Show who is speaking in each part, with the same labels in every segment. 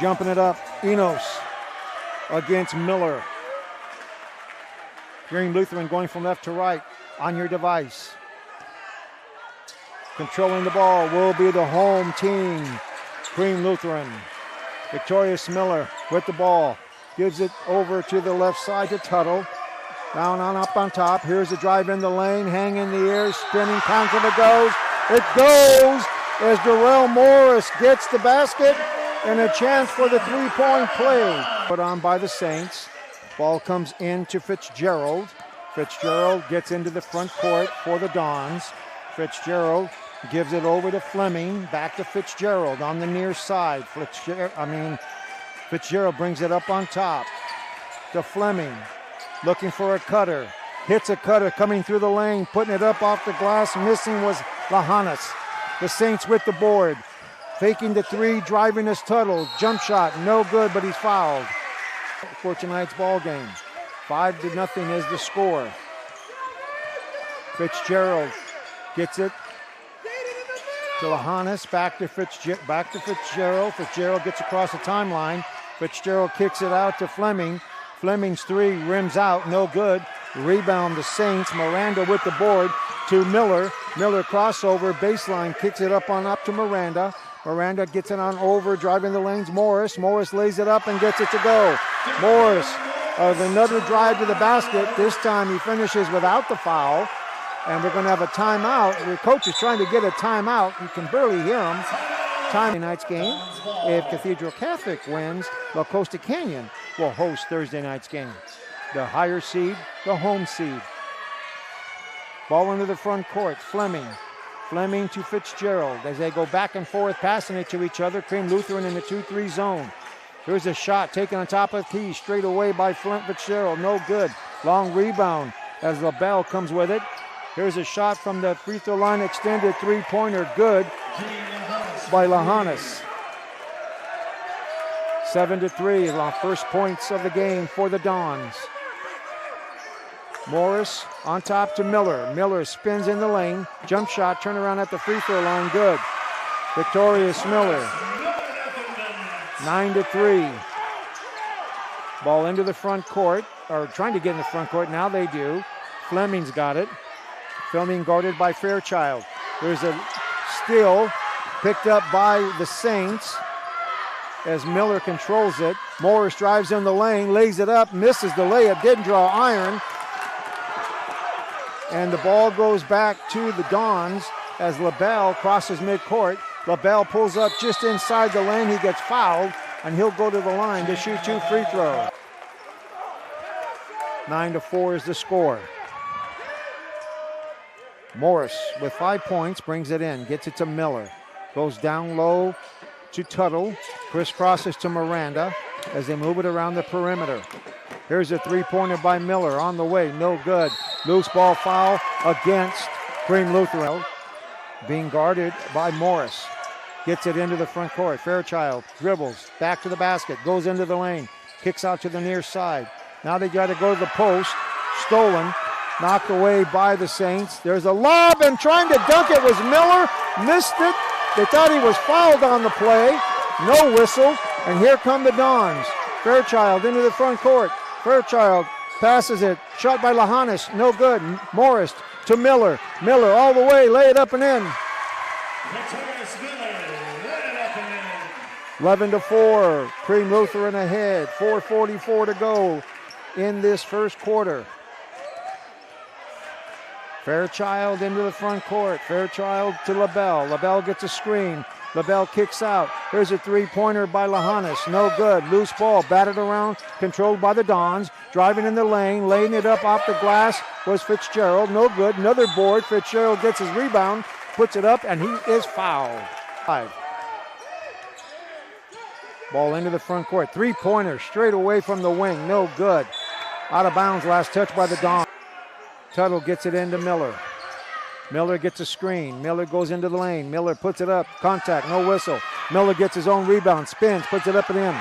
Speaker 1: Jumping it up, Enos against Miller. Crean Lutheran going from left to right on your device. Controlling the ball will be the home team, Crean Lutheran. Victorious Miller with the ball. Gives it over to the left side to Tuttle. Down on up on top. Here's the drive in the lane. Hang in the air. Spinning. Counter it goes. It goes as Darrell Morris gets the basket and a chance for the three-point play. Put on by the Saints. Ball comes into Fitzgerald. Fitzgerald gets into the front court for the Dons. Fitzgerald gives it over to Fleming. Back to Fitzgerald on the near side. Fitzgerald brings it up on top to Fleming. Looking for a cutter. Hits a cutter coming through the lane. Putting it up off the glass. Missing was Lahanas. The Saints with the board. Faking the three. Driving his Tuttle. Jump shot. No good, but he's fouled. For tonight's ball game. 5-0 is the score. Fitzgerald gets it to Lahanas. Back to Fitzgerald. Fitzgerald gets across the timeline. Fitzgerald kicks it out to Fleming. Fleming's three rims out, no good. Rebound the Saints. Miranda with the board to Miller. Miller crossover, baseline, kicks it up to Miranda. Miranda gets it on over, driving the lanes. Morris lays it up and gets it to go. Morris of another drive to the basket. This time he finishes without the foul. And we're going to have a timeout. The coach is trying to get a timeout. You can barely hear him. Tonight's game. If Cathedral Catholic wins, La Costa Canyon will host Thursday night's game. The higher seed, the home seed. Ball into the front court. Fleming to Fitzgerald as they go back and forth, passing it to each other. Crean Lutheran in the 2-3 zone. Here's a shot taken on top of the key, straight away by Fitzgerald. No good. Long rebound as LaBelle comes with it. Here's a shot from the free throw line, extended three-pointer, good by Lahanas. 7-3, the first points of the game for the Dons. Morris on top to Miller. Miller spins in the lane. Jump shot, turn around at the free throw line, good. Victorious Miller. 9-3. Ball into the front court, or trying to get in the front court. Now they do. Fleming's got it. Fleming guarded by Fairchild. There's a steal picked up by the Saints as Miller controls it. Morris drives in the lane, lays it up, misses the layup, didn't draw iron. And the ball goes back to the Dons as LaBelle crosses midcourt. LaBelle pulls up just inside the lane. He gets fouled, and he'll go to the line to shoot two free throws. 9-4 is the score. Morris with 5 points brings it in, gets it to Miller. Goes down low to Tuttle. Crisscrosses to Miranda as they move it around the perimeter. Here's a three-pointer by Miller on the way, no good. Loose ball foul against Crean Lutheran. Being guarded by Morris. Gets it into the front court. Fairchild dribbles back to the basket, goes into the lane, kicks out to the near side. Now they got to go to the post. Stolen, knocked away by the Saints. There's a lob, and trying to dunk it was Miller. Missed it. They thought he was fouled on the play. No whistle, and here come the Dons. Fairchild into the front court. Fairchild passes it. Shot by Lahanas, no good. Morris to Miller. Miller all the way, lay it up and in. 11-4, Crean Lutheran ahead. 4:44 to go in this first quarter. Fairchild into the front court. Fairchild to LaBelle. LaBelle gets a screen. LaBelle kicks out. Here's a three-pointer by Lahanas. No good. Loose ball. Batted around. Controlled by the Dons. Driving in the lane. Laying it up off the glass was Fitzgerald. No good. Another board. Fitzgerald gets his rebound. Puts it up, and he is fouled. 5. Ball into the front court. Three-pointer straight away from the wing. No good. Out of bounds. Last touch by the Dons. Tuttle gets it into Miller. Miller gets a screen. Miller goes into the lane. Miller puts it up. Contact, no whistle. Miller gets his own rebound. Spins, puts it up and in.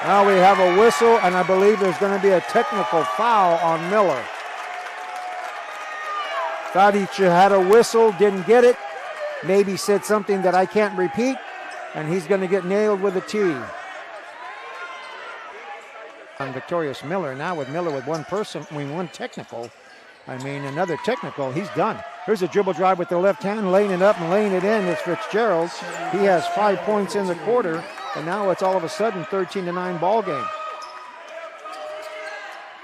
Speaker 1: Now we have a whistle, and I believe there's going to be a technical foul on Miller. Thought he had a whistle, didn't get it. maybe said something that I can't repeat, and he's going to get nailed with a tee. On Victorious Miller, now with Miller with one technical. Another technical, he's done. Here's a dribble drive with the left hand, laying it up and laying it in. It's Fitzgerald. He has 5 points in the quarter, and now it's all of a sudden 13-9 ball game.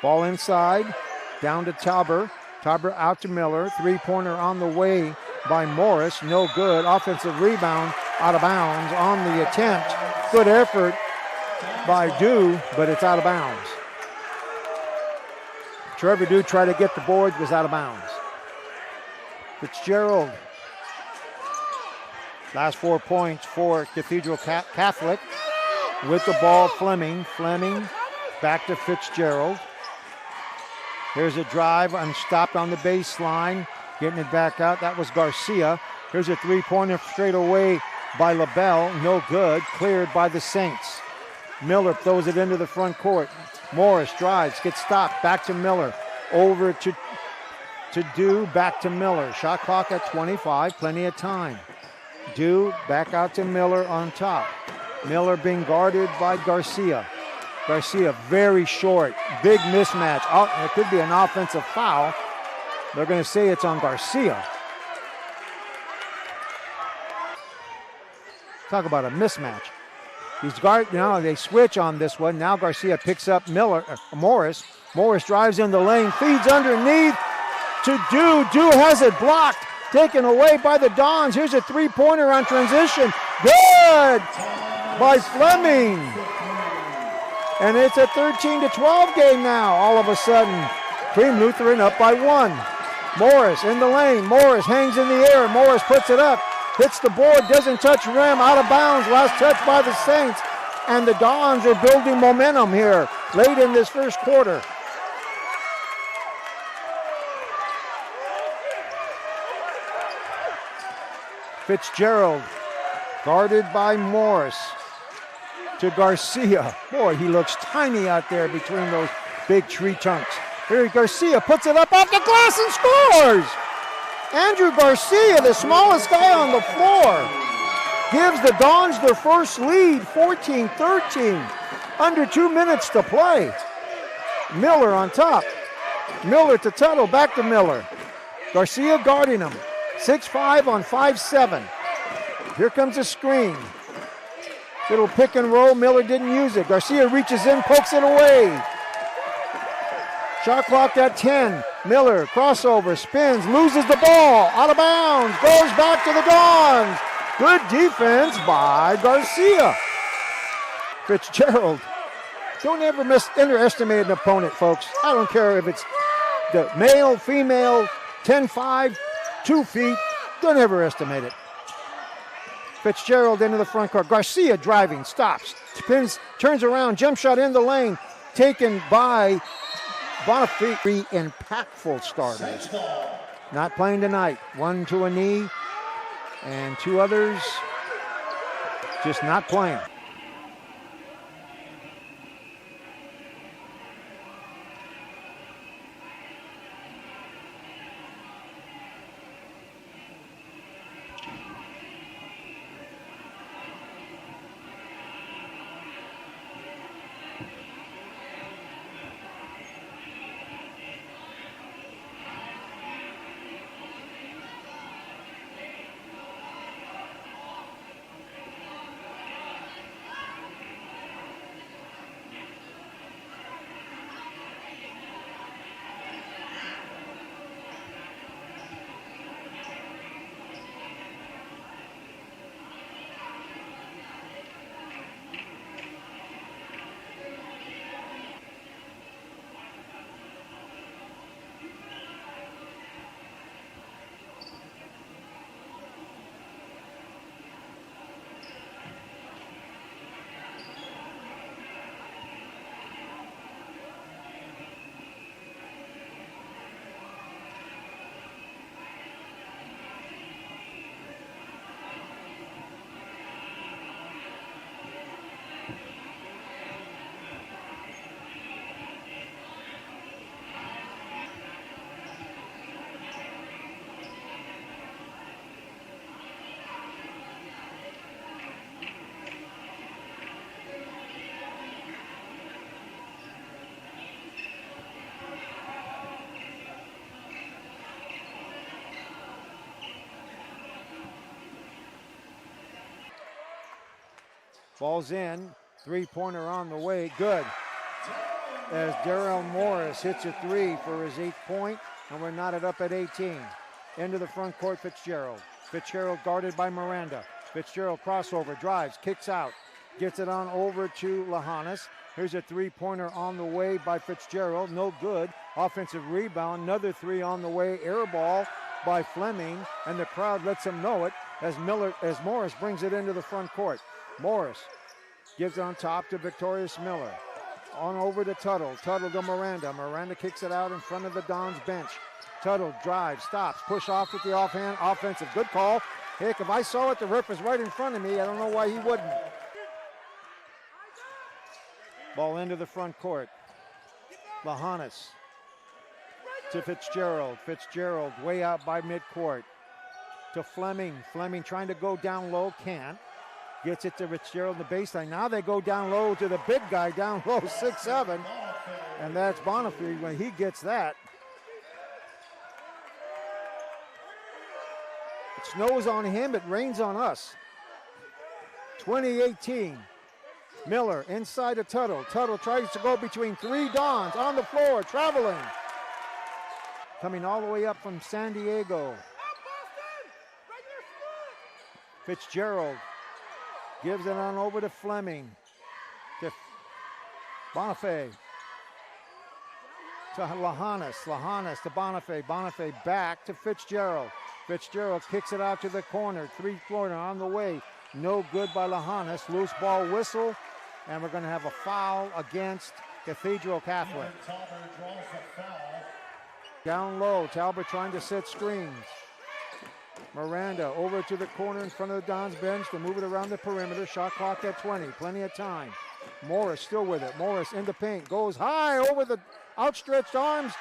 Speaker 1: Ball inside, down to Tauber. Tauber out to Miller. Three-pointer on the way by Morris. No good. Offensive rebound out of bounds on the attempt. Good effort by Dew, but it's out of bounds. Trevor Dew tried to get the board, was out of bounds. Fitzgerald. Last 4 points for Cathedral Catholic. With the ball, Fleming. Fleming back to Fitzgerald. Here's a drive, unstopped on the baseline. Getting it back out, that was Garcia. Here's a three-pointer straight away by LaBelle. No good, cleared by the Saints. Miller throws it into the front court. Morris drives, gets stopped, back to Miller. Over to Dew, back to Miller. Shot clock at 25, plenty of time. Dew back out to Miller on top. Miller being guarded by Garcia. Garcia very short, big mismatch. Oh, it could be an offensive foul. They're going to say it's on Garcia. Talk about a mismatch. Now they switch on this one. Now Garcia picks up Morris. Morris drives in the lane, feeds underneath to Dew. Dew has it blocked, taken away by the Dons. Here's a three-pointer on transition. Good by Fleming. And it's a 13-12 game now, all of a sudden. Crean Lutheran up by 1. Morris in the lane. Morris hangs in the air. Morris puts it up. Hits the board, doesn't touch rim, out of bounds. Last touch by the Saints. And the Dons are building momentum here late in this first quarter. Fitzgerald guarded by Morris. To Garcia. Boy, he looks tiny out there between those big tree trunks. Here Garcia puts it up off the glass and scores! Andrew Garcia, the smallest guy on the floor, gives the Dons their first lead, 14-13. Under 2 minutes to play. Miller on top. Miller to Tuttle, back to Miller. Garcia guarding him. 6'5" on 5'7". Here comes a screen. Little pick and roll, Miller didn't use it. Garcia reaches in, pokes it away. Shot clock at 10. Miller, crossover, spins, loses the ball, out of bounds, goes back to the Dons. Good defense by Garcia. Fitzgerald. Don't ever underestimate an opponent, folks. I don't care if it's the male, female, 10'5", 2 feet. Don't ever estimate it. Fitzgerald into the front court. Garcia driving, stops, spins, turns around, jump shot in the lane, taken by Boniface. 3 impactful starters. Not playing tonight. 1 to a knee, and 2 others just not playing. Ball's in. Three-pointer on the way. Good. As Darrell Morris hits a three for his 8th point, and we're knotted up at 18. Into the front court, Fitzgerald. Fitzgerald guarded by Miranda. Fitzgerald crossover, drives, kicks out. Gets it on over to Lahanas. Here's a three-pointer on the way by Fitzgerald. No good. Offensive rebound. Another three on the way. Air ball by Fleming. And the crowd lets him know it as Morris brings it into the front court. Morris gives it on top to Victorious Miller. On over to Tuttle. Tuttle to Miranda. Miranda kicks it out in front of the Dons bench. Tuttle drives, stops, push off with the offhand. Offensive. Good call. Heck, if I saw it, the ref was right in front of me. I don't know why he wouldn't. Ball into the front court. Lahanas to Fitzgerald. Fitzgerald way out by midcourt. To Fleming. Fleming trying to go down low. Can't. Gets it to Fitzgerald in the baseline. Now they go down low to the big guy down low, 6'7". And that's Bonifay when he gets that. It snows on him, it rains on us. 2018. Miller inside to Tuttle. Tuttle tries to go between three Dons on the floor, traveling. Coming all the way up from San Diego. Fitzgerald gives it on over to Fleming. To Bonifay. To Lahanas. Lahanas to Bonifay. Bonifay back to Fitzgerald. Fitzgerald kicks it out to the corner. Three-pointer on the way. No good by Lahanas. Loose ball whistle. And we're going to have a foul against Cathedral Catholic. Down low. Talbot trying to set screens. Miranda over to the corner in front of the Dons bench to move it around the perimeter. Shot clock at 20. Plenty of time. Morris still with it. Morris in the paint. Goes high over the outstretched arms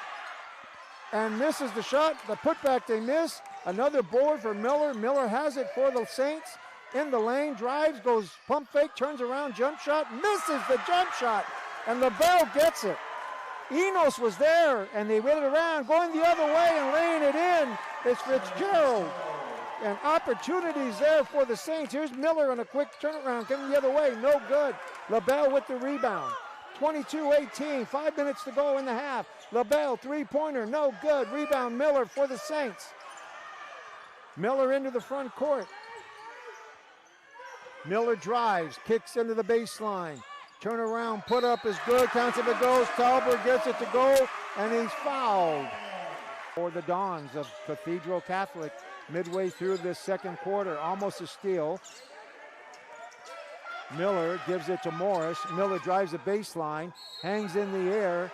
Speaker 1: and misses the shot. The putback they miss. Another board for Miller. Miller has it for the Saints. In the lane, drives, goes pump fake, turns around, jump shot, misses the jump shot, and LaBelle gets it. Enos was there, and they went it around, going the other way and laying it in. It's Fitzgerald. And opportunities there for the Saints. Here's Miller on a quick turnaround, coming the other way, no good. LaBelle with the rebound. 22-18, 5 minutes to go in the half. LaBelle, three-pointer, no good. Rebound, Miller for the Saints. Miller into the front court. Miller drives, kicks into the baseline. Turn around, put up is good, counts if it goes. Talbot gets it to go, and he's fouled. For the Dons of Cathedral Catholic, midway through this second quarter, almost a steal. Miller gives it to Morris. Miller drives the baseline, hangs in the air,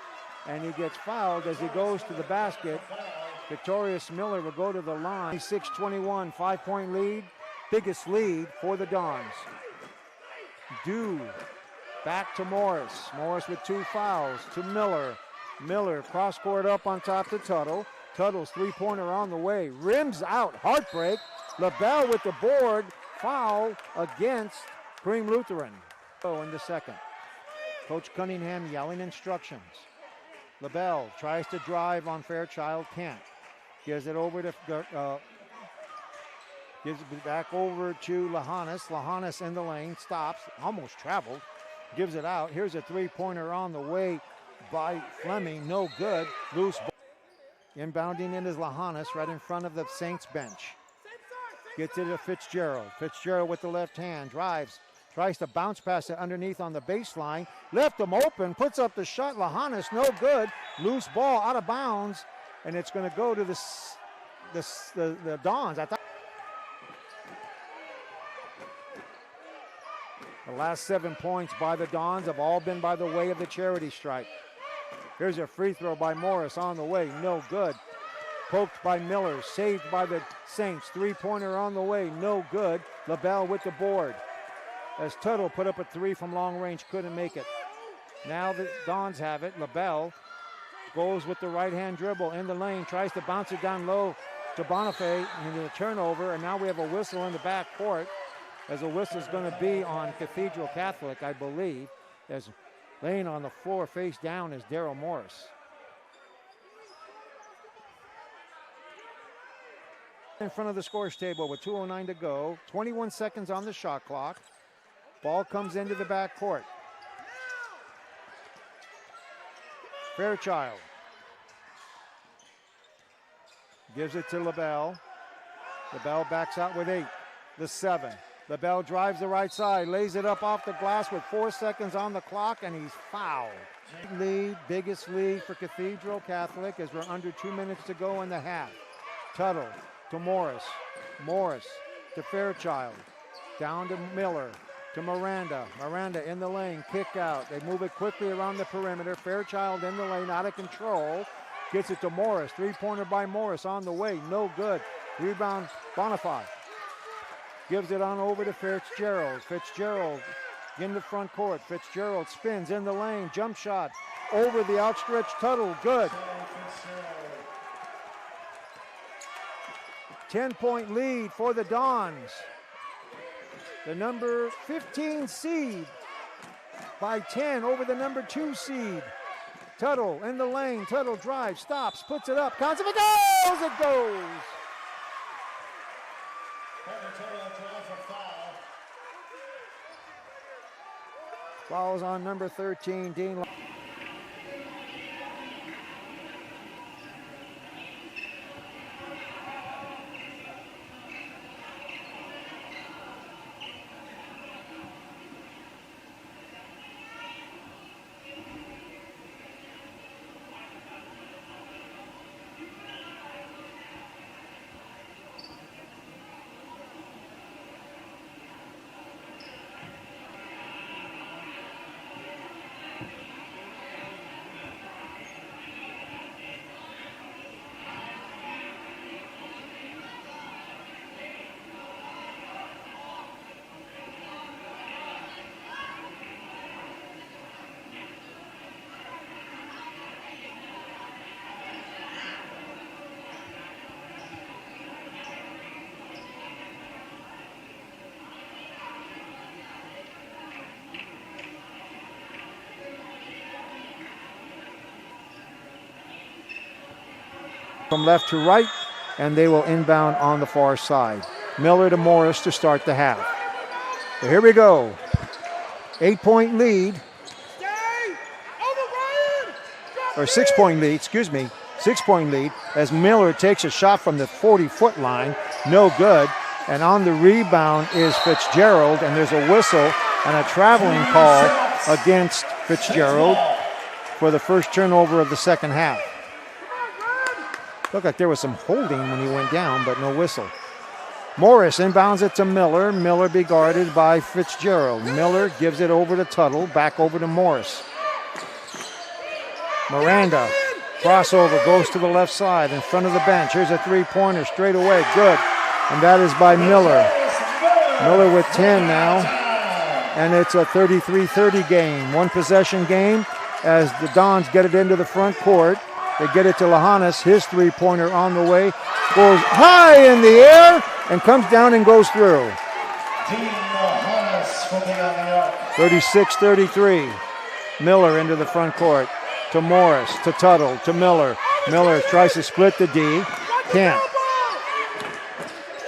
Speaker 1: and he gets fouled as he goes to the basket. Victorious Miller will go to the line. 6-21, 5-point lead. Biggest lead for the Dons. Dew back to Morris. Morris with two fouls to Miller. Miller cross-court up on top to Tuttle. Tuttle's three-pointer on the way. Rims out. Heartbreak. LaBelle with the board. Foul against Crean Lutheran. In the second. Coach Cunningham yelling instructions. LaBelle tries to drive on Fairchild. Can't. Gives it over to... Gives it back over to Lahanas. Lahanas in the lane. Stops. Almost traveled. Gives it out. Here's a three-pointer on the way by Fleming. No good. Loose ball. Inbounding in is Lahanas right in front of the Saints bench. Gets it to Fitzgerald. Fitzgerald with the left hand. Drives. Tries to bounce pass it underneath on the baseline. Left him open. Puts up the shot. Lahanas no good. Loose ball out of bounds. And it's going to go to the Dons. I thought the last 7 points by the Dons have all been by the way of the charity stripe. Here's a free throw by Morris on the way. No good. Poked by Miller. Saved by the Saints. Three-pointer on the way. No good. LaBelle with the board. As Tuttle put up a three from long range. Couldn't make it. Now the Dons have it. LaBelle goes with the right-hand dribble in the lane. Tries to bounce it down low to Bonifay. And the turnover. And now we have a whistle in the back court. As a whistle is going to be on Cathedral Catholic, I believe, as laying on the floor face down is Darrell Morris. In front of the scores table with 2:09 to go, 21 seconds on the shot clock. Ball comes into the back court. Fairchild gives it to LaBelle. LaBelle backs out with 8. The 7. LaBelle drives the right side, lays it up off the glass with 4 seconds on the clock, and he's fouled. Lead, biggest lead for Cathedral Catholic as we're under 2 minutes to go in the half. Tuttle to Morris. Morris to Fairchild. Down to Miller. To Miranda. Miranda in the lane. Kick out. They move it quickly around the perimeter. Fairchild in the lane. Out of control. Gets it to Morris. Three-pointer by Morris on the way. No good. Rebound Bonifay. Gives it on over to Fitzgerald. Fitzgerald in the front court. Fitzgerald spins in the lane. Jump shot over the outstretched Tuttle. Good. 10-point lead for the Dons. The number 15 seed by 10 over the number 2 seed. Tuttle in the lane. Tuttle drives, stops, puts it up. Counts if it goes! It goes! Fouls on number 13, Dean. From left to right, and they will inbound on the far side. Miller to Morris to start the half. So here we go. 8-point lead. Or 6-point lead, excuse me. 6-point lead as Miller takes a shot from the 40-foot line. No good. And on the rebound is Fitzgerald, and there's a whistle and a traveling call against Fitzgerald for the first turnover of the second half. Looked like there was some holding when he went down, but no whistle. Morris inbounds it to Miller. Miller be guarded by Fitzgerald. Miller gives it over to Tuttle, back over to Morris. Miranda, crossover, goes to the left side in front of the bench. Here's a three-pointer straight away, good. And that is by Miller. Miller with 10 now. And it's a 33-30 game. One possession game as the Dons get it into the front court. They get it to Lahanas. His three-pointer on the way. Goes high in the air and comes down and goes through. 36-33. Miller into the front court. To Morris. To Tuttle. To Miller. Miller tries to split the D. Can't.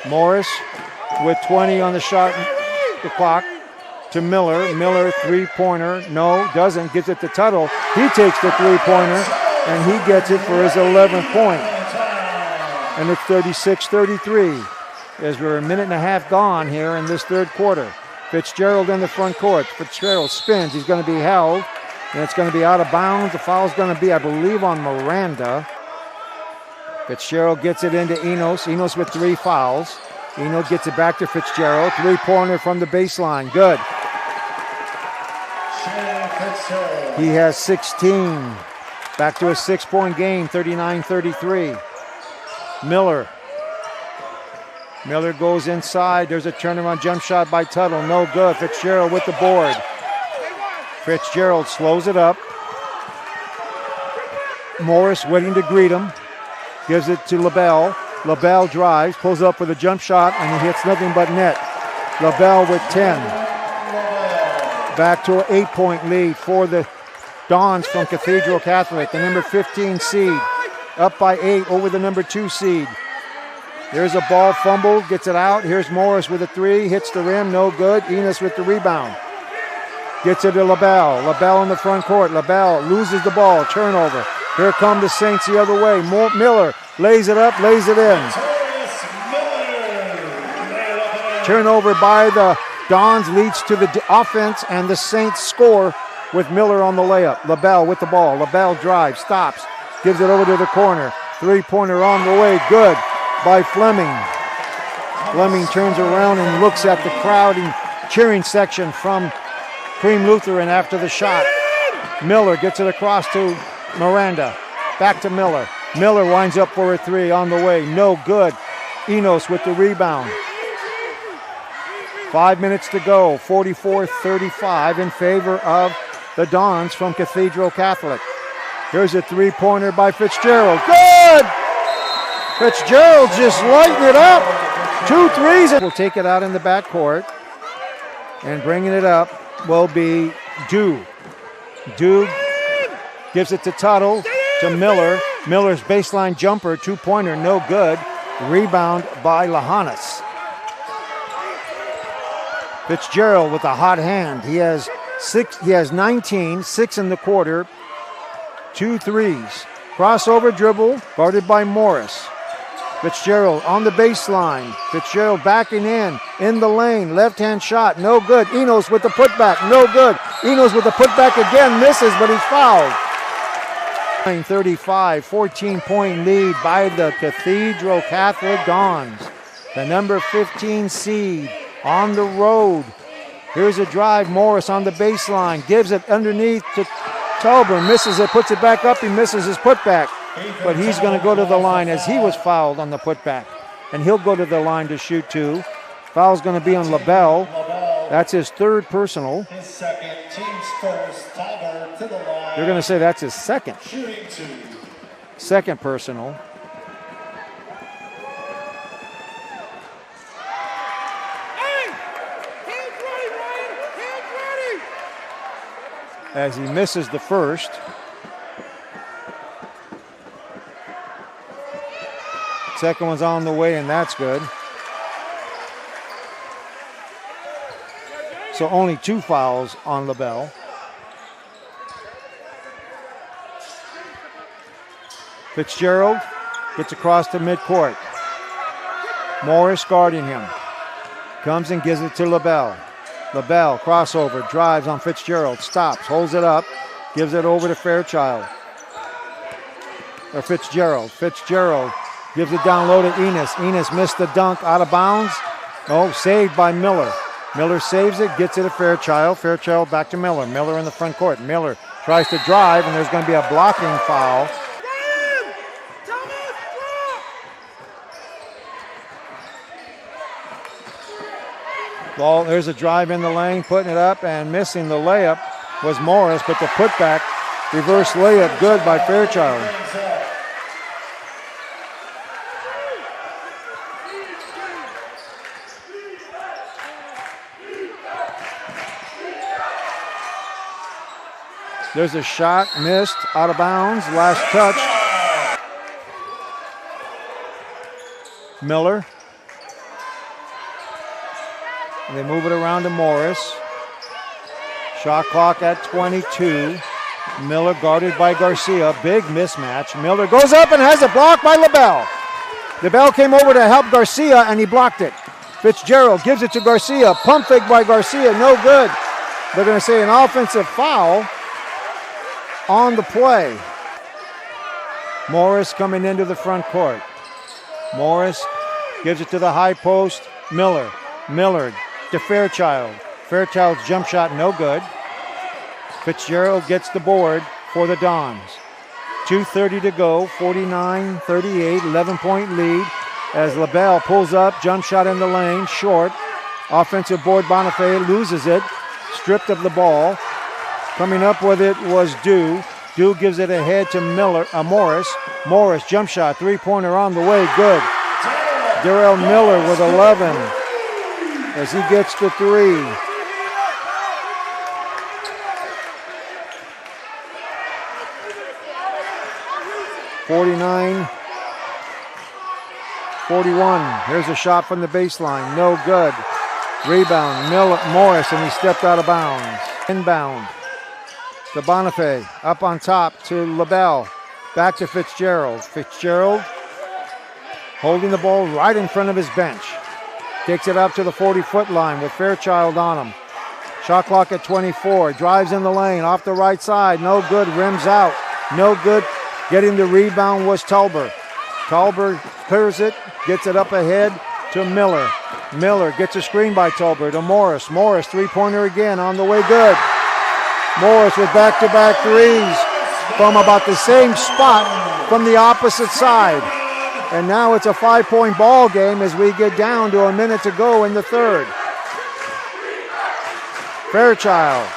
Speaker 1: Morris with 20 on the shot, the clock. To Miller. Miller three-pointer. No, doesn't. Gives it to Tuttle. He takes the three-pointer. And he gets it for his 11th point. And it's 36-33 as we're a minute and a half gone here in this third quarter. Fitzgerald in the front court. Fitzgerald spins. He's going to be held. And it's going to be out of bounds. The foul's going to be, I believe, on Miranda. Fitzgerald gets it into Enos. Enos with 3 fouls. Enos gets it back to Fitzgerald. Three-pointer from the baseline. Good. He has 16. Back to a 6-point game, 39-33. Miller. Miller goes inside. There's a turnaround jump shot by Tuttle. No good. Fitzgerald with the board. Fitzgerald slows it up. Morris waiting to greet him. Gives it to LaBelle. LaBelle drives, pulls up with a jump shot, and he hits nothing but net. LaBelle with 10. Back to an 8-point lead for the Dons from Cathedral Catholic, the number 15 seed, up by 8 over the number 2 seed. There's a ball fumble, gets it out. Here's Morris with a 3, hits the rim, no good. Enos with the rebound. Gets it to LaBelle. LaBelle in the front court. LaBelle loses the ball. Turnover. Here come the Saints the other way. Miller lays it up, lays it in. Turnover by the Dons leads to the offense, and the Saints score with Miller on the layup. LaBelle with the ball. LaBelle drives, stops, gives it over to the corner. Three-pointer on the way. Good by Fleming. Fleming turns around and looks at the crowd and cheering section from Crean Lutheran after the shot. Miller gets it across to Miranda. Back to Miller. Miller winds up for a three on the way. No good. Enos with the rebound. 5 minutes to go. 44-35 in favor of the Dons from Cathedral Catholic. Here's a three-pointer by Fitzgerald. Good! Fitzgerald just lighting it up. 2 threes. We'll take it out in the backcourt. And bringing it up will be Dew. Dew gives it to Tuttle, to Miller. Miller's baseline jumper, two-pointer, no good. Rebound by Lahanas. Fitzgerald with a hot hand. He has 19, 6 in the quarter, 2 threes. Crossover dribble, guarded by Morris. Fitzgerald on the baseline. Fitzgerald backing in the lane. Left-hand shot, no good. Enos with the putback, no good. Enos with the putback again, misses, but he's fouled. 9:35, 14-point lead by the Cathedral Catholic Dons. The number 15 seed on the road. Here's a drive. Morris on the baseline. Gives it underneath to Tauber. Misses it, puts it back up. He misses his putback. But he's going to go to the line as he was fouled on the putback. And he'll go to the line to shoot two. Foul's going to be on LaBelle. That's his third personal.
Speaker 2: His second, team's first. Tauber to the line.
Speaker 1: They're going to say that's his second.
Speaker 2: Shooting two.
Speaker 1: Second personal. As he misses the first. Second one's on the way, and that's good. So only 2 fouls on LaBelle. Fitzgerald gets across to midcourt. Morris guarding him. Comes and gives it to LaBelle. LaBelle, crossover, drives on Fitzgerald, stops, holds it up, gives it over to Fairchild. Or Fitzgerald. Fitzgerald gives it down low to Enos. Enos missed the dunk, out of bounds. Oh, saved by Miller. Miller saves it, gets it to Fairchild. Fairchild back to Miller. Miller in the front court. Miller tries to drive, and there's going to be a blocking foul. Well, there's a drive in the lane, putting it up, and missing the layup was Morris, but the putback, reverse layup, good by Fairchild. There's a shot, missed, out of bounds, last touch. Miller. They move it around to Morris. Shot clock at 22. Miller guarded by Garcia. Big mismatch. Miller goes up and has a block by LaBelle. LaBelle came over to help Garcia, and he blocked it. Fitzgerald gives it to Garcia. Pump fake by Garcia. No good. They're going to say an offensive foul on the play. Morris coming into the front court. Morris gives it to the high post. Miller. Miller to Fairchild. Fairchild's jump shot no good. Fitzgerald gets the board for the Dons. 2:30 to go, 49-38, 11-point lead as LaBelle pulls up, jump shot in the lane, short. Offensive board, Bonifay loses it, stripped of the ball. Coming up with it was Dew. Dew gives it ahead to Morris. Morris, jump shot, three-pointer on the way, good. Darrell Miller with 11 as he gets the three. (49-41). Here's a shot from the baseline, no good. Rebound, Morris, and he stepped out of bounds. Inbound to Bonifay, up on top to LaBelle. Back to Fitzgerald. Fitzgerald holding the ball right in front of his bench. Takes it up to the 40-foot line with Fairchild on him. Shot clock at 24. Drives in the lane, off the right side. No good, rims out. No good. Getting the rebound was Tolber. Tolber clears it, gets it up ahead to Miller. Miller gets a screen by Tolber to Morris. Morris, three-pointer again, on the way, good. Morris with back-to-back threes from about the same spot from the opposite side. And now it's a 5-point ball game as we get down to a minute to go in the third. Fitzgerald.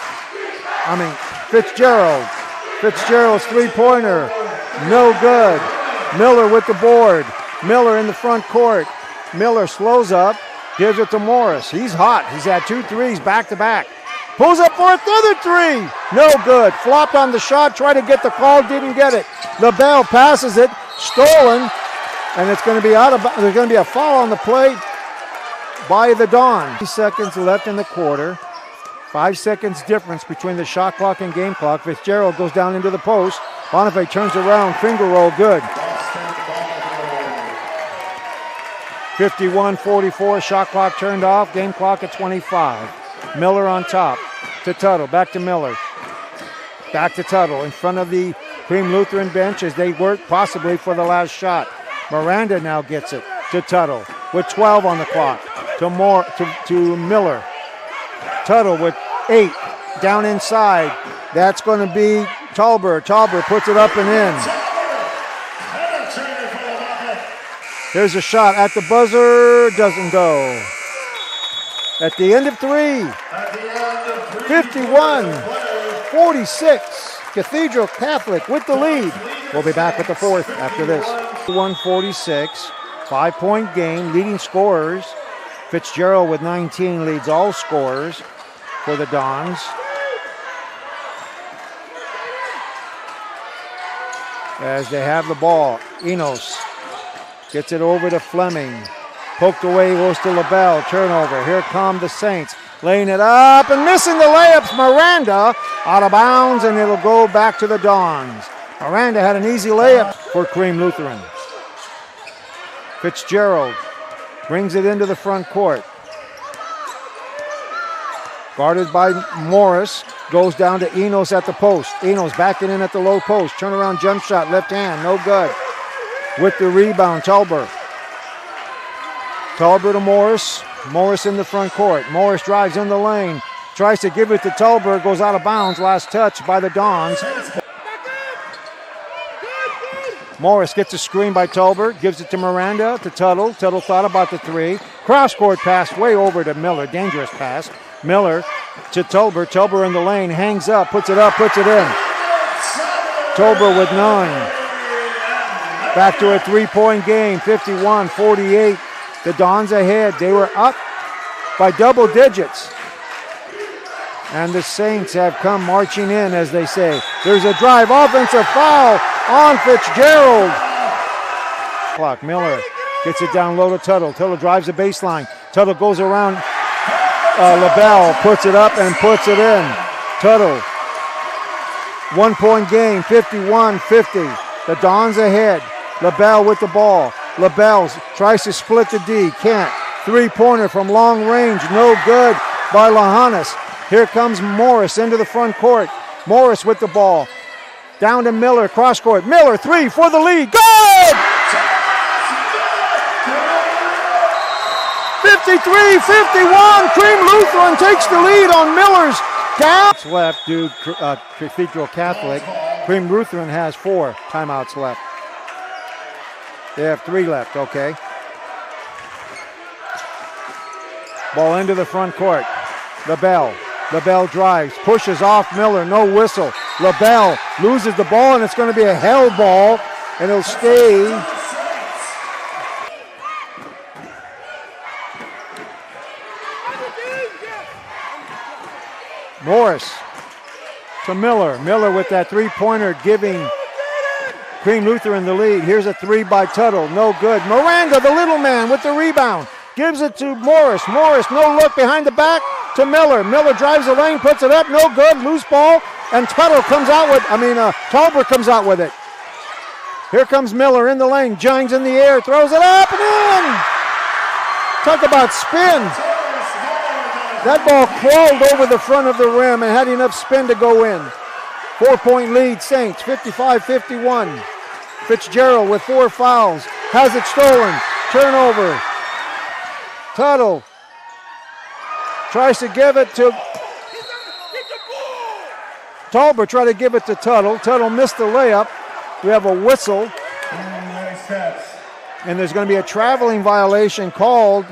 Speaker 1: Fitzgerald's three-pointer, no good. Miller with the board. Miller in the front court. Miller slows up, gives it to Morris. He's hot. He's had 2 threes back-to-back. Pulls up for another three. No good. Flopped on the shot, tried to get the call, didn't get it. LaBelle passes it, stolen, and it's going to be there's going to be a foul on the play by the Dawn. 3 seconds left in the quarter. 5 seconds difference between the shot clock and game clock. Fitzgerald goes down into the post. Bonifay turns around, finger roll, good. 51-44, shot clock turned off, game clock at 25. Miller on top to Tuttle, back to Miller. Back to Tuttle in front of the Crean Lutheran bench as they work possibly for the last shot. Miranda now gets it to Tuttle with 12 on the clock to Miller. Tuttle with 8 down inside. That's going to be Tolber. Tolber puts it up and in. There's a shot at the buzzer, doesn't go. At the end of 3, 51-46, Cathedral Catholic with the lead. We'll be back with the fourth after this. 51-46, 5-point game, leading scorers. Fitzgerald with 19 leads all scorers for the Dons. As they have the ball, Enos gets it over to Fleming. Poked away, goes to LaBelle. Turnover. Here come the Saints. Laying it up and missing the layups. Miranda out of bounds, and it'll go back to the Dons. Miranda had an easy layup for Crean Lutheran. Fitzgerald brings it into the front court. Guarded by Morris. Goes down to Enos at the post. Enos backing in at the low post. Turnaround jump shot, left hand, no good. With the rebound, Tolber. Tolber to Morris. Morris in the front court. Morris drives in the lane. Tries to give it to Tolber. Goes out of bounds. Last touch by the Dons. Morris gets a screen by Tolber. Gives it to Miranda, to Tuttle. Tuttle thought about the three. Cross-court pass way over to Miller. Dangerous pass. Miller to Tolber. Tolber in the lane. Hangs up. Puts it up. Puts it in. Tolber with 9. Back to a 3-point game, 51-48. The Dons ahead. They were up by double digits. And the Saints have come marching in, as they say. There's a drive, offensive foul on Fitzgerald. Clock. Miller gets it down low to Tuttle. Tuttle drives the baseline. Tuttle goes around LaBelle, puts it up and puts it in. Tuttle. 1-point game, 51-50. The Dons ahead. LaBelle with the ball. LaBelle tries to split the D. Can't. 3-pointer from long range. No good by Lahanas. Here comes Morris into the front court. Morris with the ball. Down to Miller. Cross court. Miller, 3 for the lead. Good! 53-51. Crean Lutheran takes the lead on Miller's down. Left due Cathedral Catholic. Crean Lutheran has 4 timeouts left. They have 3 left, okay. Ball into the front court. LaBelle. LaBelle drives, pushes off Miller, no whistle. LaBelle loses the ball, and it's going to be a held ball, and it'll stay. Morris to Miller. Miller with that 3-pointer giving Crean Lutheran the lead. Here's a 3 by Tuttle. No good. Miranda, the little man, with the rebound. gives it to Morris. Morris, no look behind the back to Miller. Miller drives the lane, puts it up, no good, loose ball, and Tolbert comes out with it. Here comes Miller in the lane, Gines in the air, throws it up and in. Talk about spin. That ball crawled over the front of the rim and had enough spin to go in. 4-point lead, Saints, 55-51. Fitzgerald with 4 fouls, has it stolen, turnover. Tuttle tries to give it to Tolbert, tried to give it to Tuttle. Tuttle missed the layup. We have a whistle. And there's going to be a traveling violation called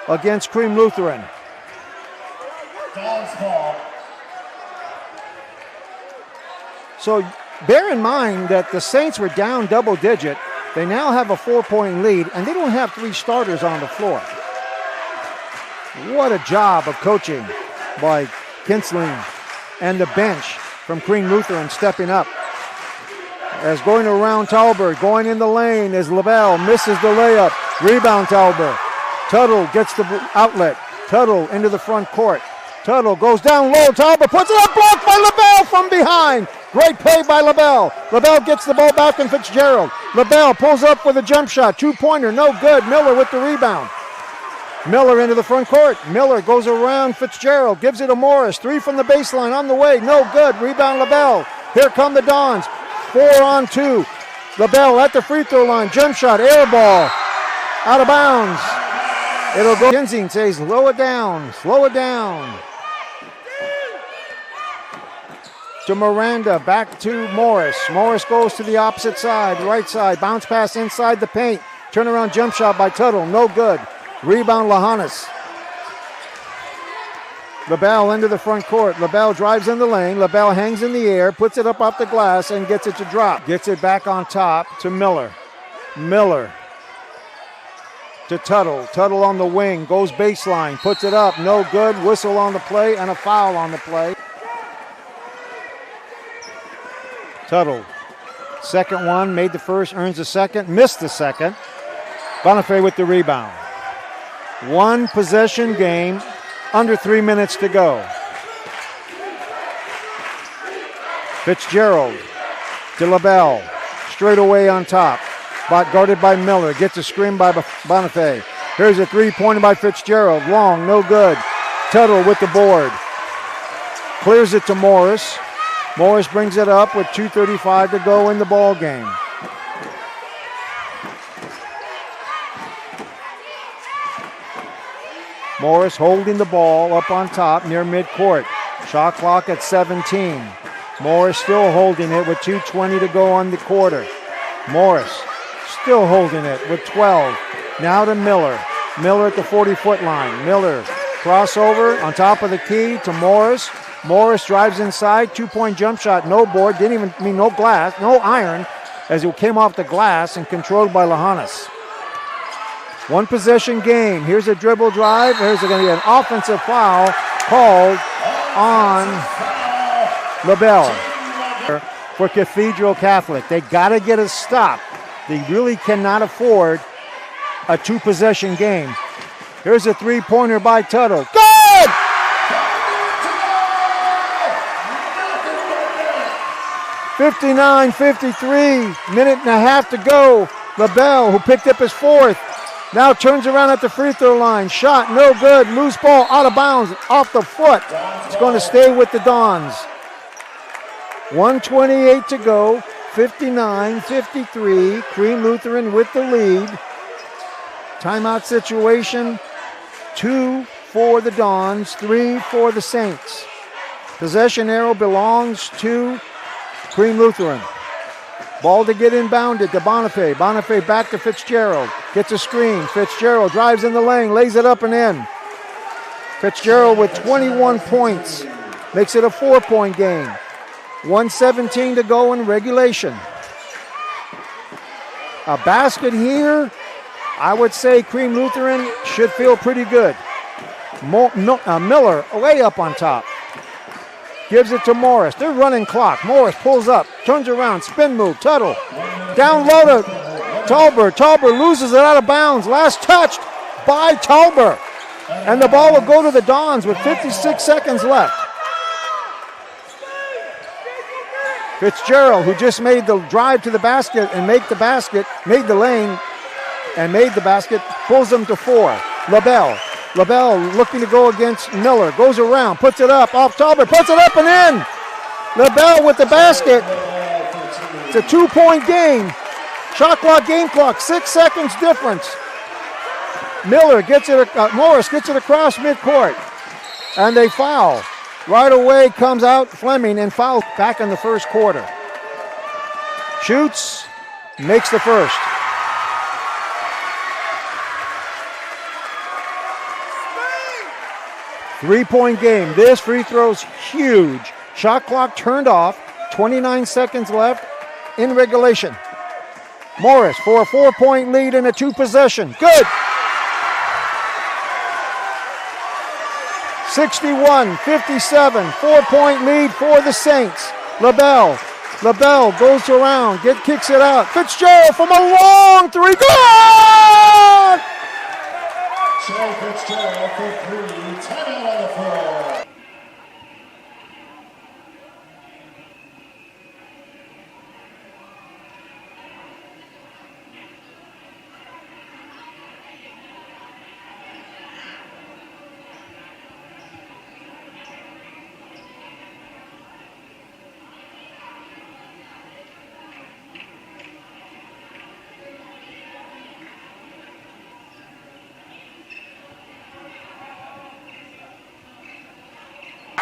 Speaker 1: against Crean Lutheran. So bear in mind that the Saints were down double digit. They now have a 4-point lead, and they don't have 3 starters on the floor. What a job of coaching by Kinsling and the bench from Crean Lutheran stepping up. As going around Tolbert, going in the lane as LaBelle misses the layup. Rebound Tolbert. Tuttle gets the outlet. Tuttle into the front court. Tuttle goes down low. Tolbert puts it up, blocked by LaBelle from behind. Great play by LaBelle. LaBelle gets the ball back from Fitzgerald. LaBelle pulls up with a jump shot. 2-pointer, no good. Miller with the rebound. Miller into the front court. Miller goes around Fitzgerald, gives it to Morris. 3 from the baseline on the way, no good. Rebound LaBelle. Here come the Dons. 4-on-2. LaBelle at the free throw line. Jump shot, air ball. Out of bounds. It'll go. Kinsing says, slow it down. Slow it down. To Miranda, back to Morris. Morris goes to the opposite side, right side. Bounce pass inside the paint. Turnaround jump shot by Tuttle, no good. Rebound Lahanas. LaBelle into the front court. LaBelle drives in the lane. LaBelle hangs in the air, puts it up off the glass, and gets it to drop. Gets it back on top to Miller. Miller to Tuttle. Tuttle on the wing, goes baseline, puts it up, no good. Whistle on the play and a foul on the play. Tuttle, second one, made the first, earns the second, missed the second. Bonifay with the rebound. 1 possession game, under 3 minutes to go. Fitzgerald to LaBelle, straight away on top. Guarded by Miller, gets a screen by Bonifay. Here's a 3-pointer by Fitzgerald, long, no good. Tuttle with the board. Clears it to Morris. Morris brings it up with 2:35 to go in the ball game. Morris holding the ball up on top near midcourt. Shot clock at 17. Morris still holding it with 2:20 to go on the quarter. Morris still holding it with 12. Now to Miller. Miller at the 40-foot line. Miller crossover on top of the key to Morris. Morris drives inside, 2-point jump shot, no board, no glass, no iron, as it came off the glass and controlled by Lahanas. 1 possession game. Here's a dribble drive. Here's going to be an offensive foul called on LaBelle for Cathedral Catholic. They got to get a stop. They really cannot afford a 2-possession game. Here's a 3-pointer by Tuttle. Good! .53, minute and a half to go. LaBelle, who picked up his 4th, now turns around at the free throw line. Shot, no good. Loose ball, out of bounds, off the foot. It's going to stay with the Dons. 1:28 to go. 59-53. Crean Lutheran with the lead. Timeout situation. 2 for the Dons, 3 for the Saints. Possession arrow belongs to Crean Lutheran. Ball to get inbounded to Bonifay. Bonifay back to Fitzgerald. Gets a screen. Fitzgerald drives in the lane, lays it up and in. Fitzgerald with 21 points. Makes it a 4-point game. 1:17 to go in regulation. A basket here, I would say Crean Lutheran should feel pretty good. Miller way up on top. Gives it to Morris. They're running clock. Morris pulls up, turns around, spin move. Tuttle. Down low to Tolbert. Tolbert loses it out of bounds. Last touched by Tauber. And the ball will go to the Dons with 56 seconds left. Fitzgerald, who just made the drive to the basket and made the lane and made the basket, pulls them to 4. LaBelle looking to go against Miller, goes around, puts it up, off Tauber, puts it up and in. LaBelle with the basket. It's a 2-point game. Shot clock, game clock, 6 seconds difference. Morris gets it across midcourt, and they foul. Right away comes out Fleming and fouls back in the first quarter. Shoots, makes the first. Three-point game. This free throw's huge. Shot clock turned off. 29 seconds left in regulation. Morris for a 4-point lead in a 2-possession. Good. 61-57, 4-point lead for the Saints. LaBelle goes around, kicks it out. Fitzgerald from a long three. Good!
Speaker 2: Joe Fitzgerald for 3, timeout on the floor.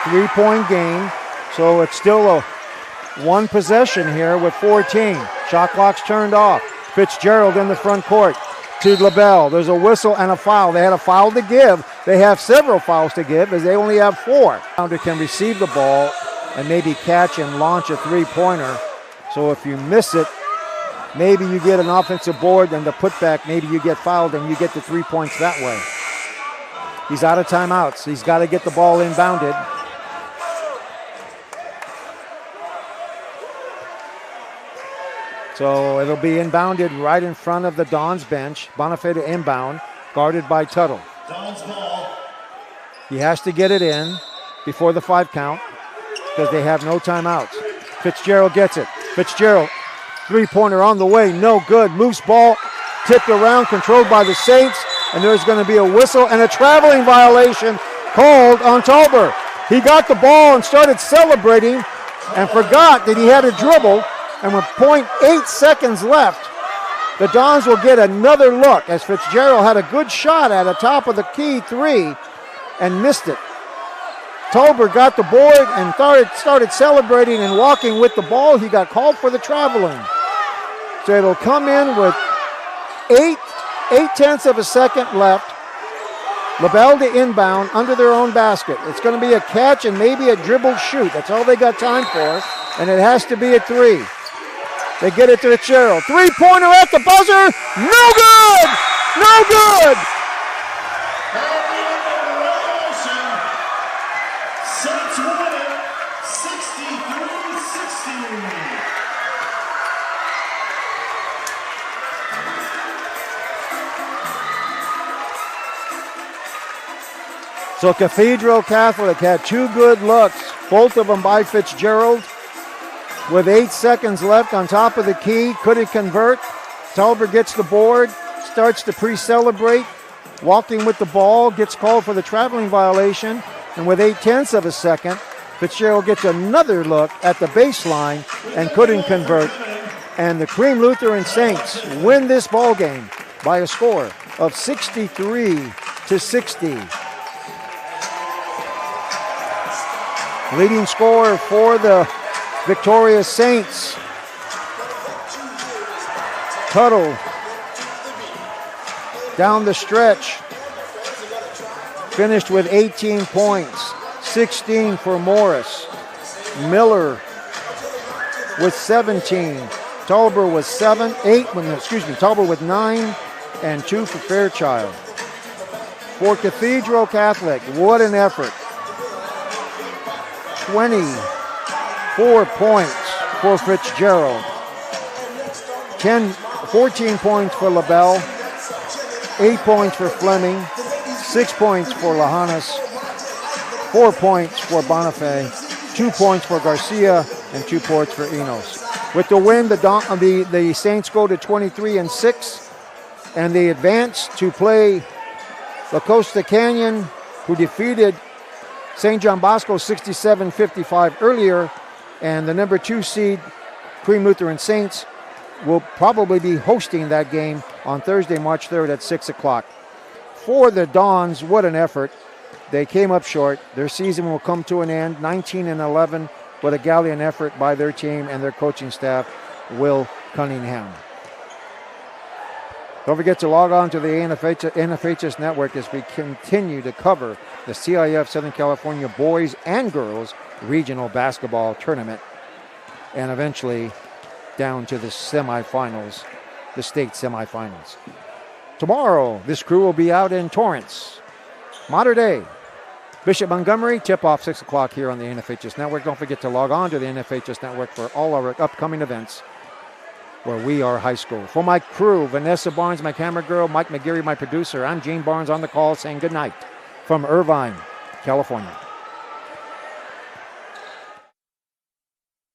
Speaker 1: Three-point game, so it's still a 1 possession here with 14. Shot clock's turned off. Fitzgerald in the front court to LaBelle. There's a whistle and a foul. They had a foul to give. They have several fouls to give as they only have 4. Pounder can receive the ball and maybe catch and launch a three-pointer. So if you miss it, maybe you get an offensive board, and the putback, maybe you get fouled and you get the 3 points that way. He's out of timeouts. He's got to get the ball inbounded. So it'll be inbounded right in front of the Dons bench. Bonifay inbound, guarded by Tuttle.
Speaker 2: Dons ball.
Speaker 1: He has to get it in before the 5 count because they have no timeouts. Fitzgerald gets it. Fitzgerald, three-pointer on the way, no good. Loose ball, tipped around, controlled by the Saints, and there's going to be a whistle and a traveling violation called on Tauber. He got the ball and started celebrating and forgot that he had a dribble. And with 0.8 seconds left, the Dons will get another look as Fitzgerald had a good shot at a top of the key 3 and missed it. Tauber got the board and started celebrating and walking with the ball. He got called for the traveling. So it'll come in with 8/10 of a second left. LaBelle to inbound under their own basket. It's going to be a catch and maybe a dribble shoot. That's all they got time for, and it has to be a 3. They get it to Fitzgerald. Three-pointer at the buzzer. No good! No good!
Speaker 2: Saints win it, 63-60.
Speaker 1: So Cathedral Catholic had 2 good looks, both of them by Fitzgerald. With 8 seconds left on top of the key, couldn't convert. Tauber gets the board, starts to pre-celebrate, walking with the ball, gets called for the traveling violation, and with 8/10 of a second, Fitzgerald gets another look at the baseline and couldn't convert. And the Crean Lutheran Saints win this ball game by a score of 63-60. Leading scorer for the victorious Saints, Tuttle, down the stretch, finished with 18 points, 16 for Morris. Miller with 17. Tauber with 9 and 2 for Fairchild. For Cathedral Catholic, what an effort. 24 points for Fitzgerald. 14 points for LaBelle. 8 points for Fleming, 6 points for Lahanas, 4 points for Bonifay, 2 points for Garcia, and 2 points for Enos. With the win, the Saints go to 23-6, and they advance to play La Costa Canyon, who defeated St. John Bosco 67-55 earlier, and the number 2 seed, Crean Lutheran Saints, will probably be hosting that game on Thursday, March 3rd at 6 o'clock. For the Dons, what an effort. They came up short. Their season will come to an end, 19-11, with a gallant effort by their team and their coaching staff, Will Cunningham. Don't forget to log on to the NFHS Network as we continue to cover the CIF Southern California Boys and Girls Regional Basketball Tournament, and eventually down to the semifinals, the state semifinals. Tomorrow, this crew will be out in Torrance. Mater Dei, Bishop Montgomery, tip-off 6 o'clock here on the NFHS Network. Don't forget to log on to the NFHS Network for all our upcoming events where we are high school. For my crew, Vanessa Barnes, my camera girl, Mike McGarry, my producer, I'm Gene Barnes on the call saying good night from Irvine, California.